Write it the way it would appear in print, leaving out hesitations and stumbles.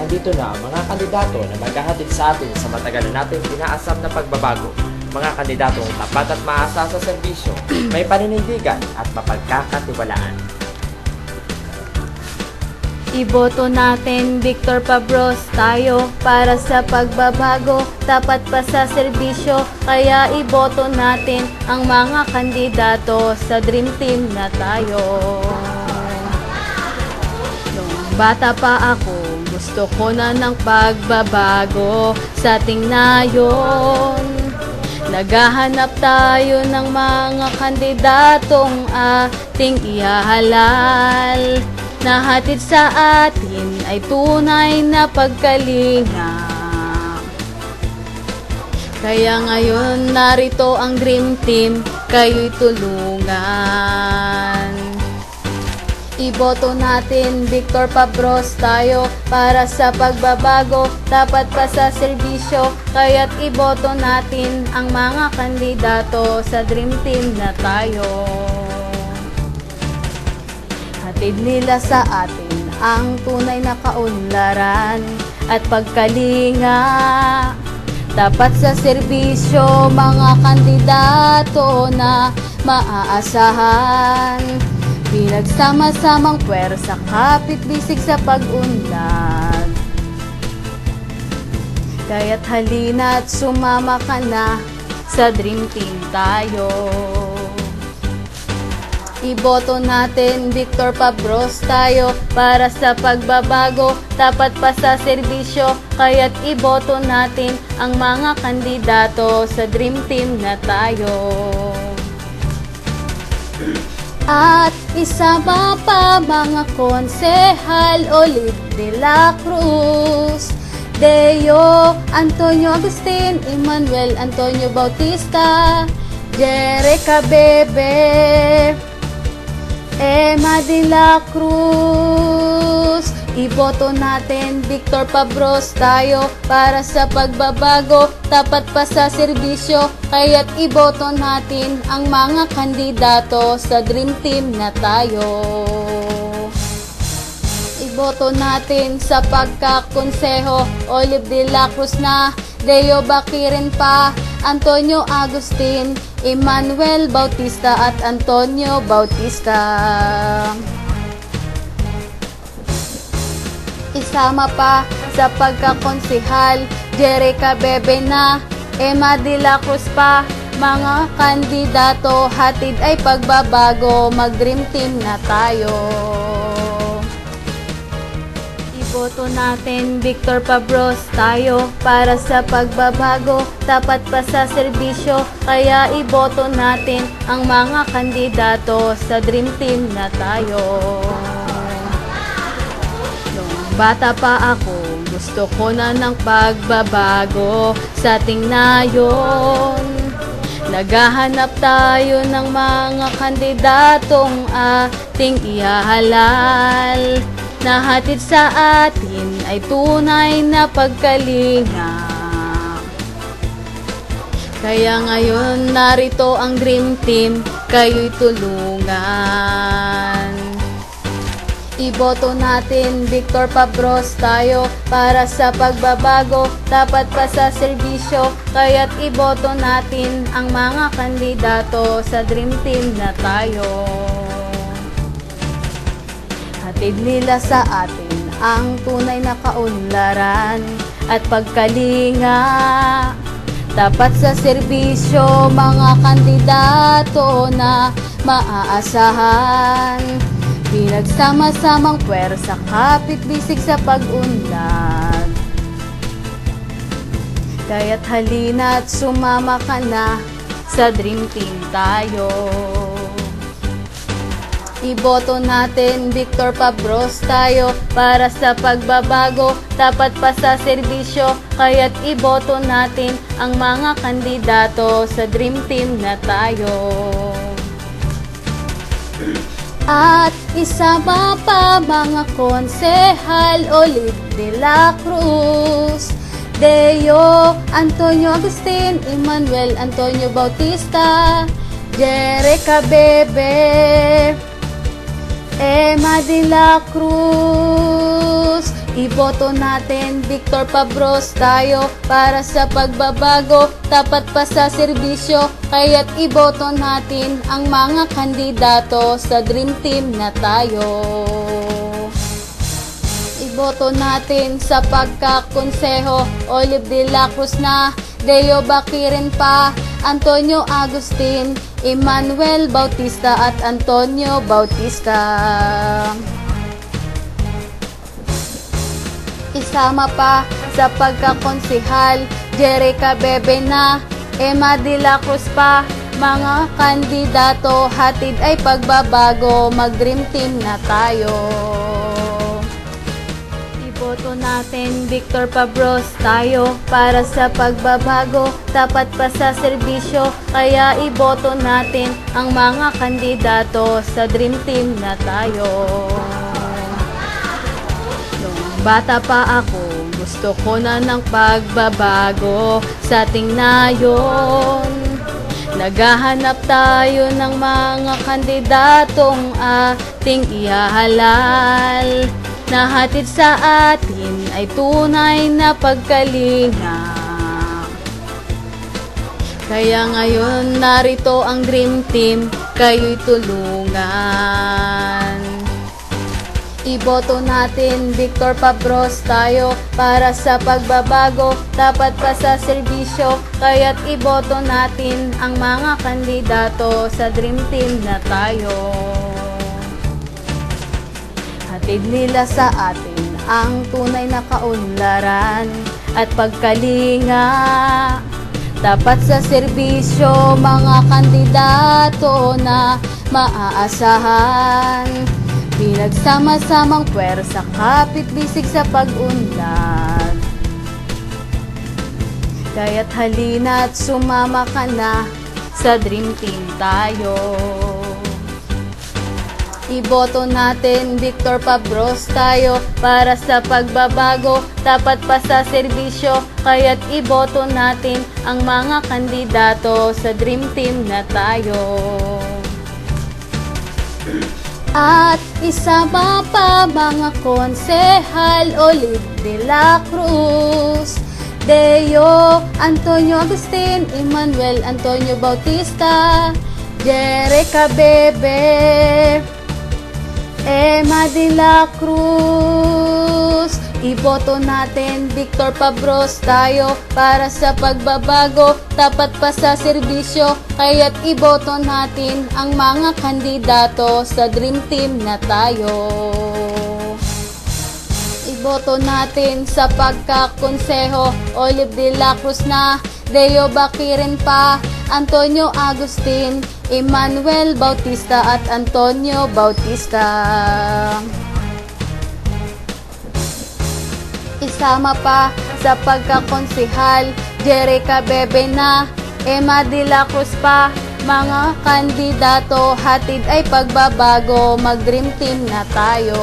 nandito na ang mga kandidato na maghahatid sa atin sa matagal na nating inaasam na pagbabago. Mga kandidatong tapat at maasa sa serbisyo, may paninindigan at mapagkakatiwalaan. Iboto natin Victor Pabros tayo para sa pagbabago, tapat pa sa serbisyo, kaya iboto natin ang mga kandidato sa Dream Team na tayo. Nung bata pa ako, gusto ko na ng pagbabago sa ating nayon. Naghahanap tayo ng mga kandidatong ating ihahalal. Nahatid sa atin ay tunay na pagkalinga. Kaya ngayon narito ang Dream Team, kayo'y tulungan. Iboto natin Victor Pabros tayo para sa pagbabago, tapat pa sa serbisyo, kaya't iboto natin ang mga kandidato sa Dream Team na tayo. Hatid nila sa atin ang tunay na kaunlaran at pagkalinga. Tapat sa serbisyo, mga kandidato na maaasahan. Pinagsama-samang pwersa, kapit-bisig sa pag-unlad. Kaya't halina't sumama ka na, sa Dream Team tayo. Iboto natin Victor Pabros tayo para sa pagbabago, tapat pa sa serbisyo, kaya't iboto natin ang mga kandidato sa Dream Team na tayo. At isama pa mga konsehal, Olive de la Cruz, Deo Antonio Agustin, Emmanuel Antonio Bautista, Jerica Bebe, Emma de la Cruz. Iboto natin Victor Pabros tayo para sa pagbabago, tapat pa sa serbisyo, kaya't iboto natin ang mga kandidato sa Dream Team na tayo. Iboto natin sa pagkakonseho, Olive de la Cruz na, Deo Bakirin pa, Antonio Agustin, Emmanuel Bautista at Antonio Bautista. Isama pa sa pagkakonsehal, Jerica Bebe na, Emma de la Cruz pa, mga kandidato, hatid ay pagbabago, mag-Dream Team na tayo. Iboto natin Victor Pabros tayo para sa pagbabago, tapat pa sa serbisyo, kaya iboto natin ang mga kandidato sa Dream Team na tayo. Bata pa ako, gusto ko na ng pagbabago sa ating nayon. Naghahanap tayo ng mga kandidatong ating ihahalal. Nahatid sa atin ay tunay na pagkalinga. Kaya ngayon narito ang Dream Team, kayo'y tulungan. Iboto natin Victor Pabros tayo para sa pagbabago, tapat pa sa serbisyo, kaya't iboto natin ang mga kandidato sa Dream Team na tayo. Hatid nila sa atin ang tunay na kaunlaran at pagkalinga. Tapat sa serbisyo, mga kandidato na maaasahan. Pinagsama-samang pwersa, kapit-bisig sa pag-unlad. Kaya't halina't sumama ka na, sa Dream Team tayo. Iboto natin Victor Pabros tayo para sa pagbabago, tapat pa sa serbisyo, kaya't iboto natin ang mga kandidato sa Dream Team na tayo. At isama pa mga konsehal, Olive de la Cruz, Deo Antonio Agustin, Emmanuel Antonio Bautista, Jerica Bebe, Emma de la Cruz. Iboto natin Victor Pabros tayo para sa pagbabago, tapat pa sa serbisyo, kaya't iboto natin ang mga kandidato sa Dream Team na tayo. Iboto natin sa pagkakonseho, Olive de la Cruz na, Deo Baquirin pa, Antonio Agustin, Emmanuel Bautista at Antonio Bautista. Isama pa sa pagkakonsihal, Jerica Bebe na, Emma de la Cruz pa, mga kandidato, hatid ay pagbabago, mag-dream team na tayo. Iboto natin Victor Pabros tayo para sa pagbabago, tapat pa sa serbisyo, kaya iboto natin ang mga kandidato sa dream team na tayo. Bata pa ako, gusto ko na ng pagbabago sa ating nayon. Naghahanap tayo ng mga kandidatong ating ihahalal, na hatid sa atin ay tunay na pagkalinga. Kaya ngayon narito ang Dream Team, kayo'y tulungan. Iboto natin Victor Pabros tayo para sa pagbabago, tapat pa sa serbisyo, kaya't iboto natin ang mga kandidato sa Dream Team na tayo. Hatid nila sa atin ang tunay na kaunlaran at pagkalinga, tapat sa serbisyo, mga kandidato na maaasahan. Pinagsama-samang pwersa, kapit bisig sa pag-unlad. Kaya't halina't sumama ka na, sa Dream Team tayo. Iboto natin Victor Pabros tayo para sa pagbabago, tapat pa sa serbisyo, kaya't iboto natin ang mga kandidato sa Dream Team na tayo. At isama pa mga konsehal, Olive de la Cruz, Deo Antonio Agustin, Emmanuel Antonio Bautista, Jerica Bebe, Emma de la Cruz. Iboto natin Victor Pabros tayo para sa pagbabago, tapat pa sa serbisyo, kaya't iboto natin ang mga kandidato sa Dream Team na tayo. Iboto natin sa pagkakonseho, Olive de la Cruz na, Deo Baquirin pa, Antonio Agustin, Emmanuel Bautista at Antonio Bautista. Isama pa sa pagkakonsihal, Jerica Bebe na, Emma de la Cruz pa, mga kandidato, hatid ay pagbabago, mag-dream team na tayo.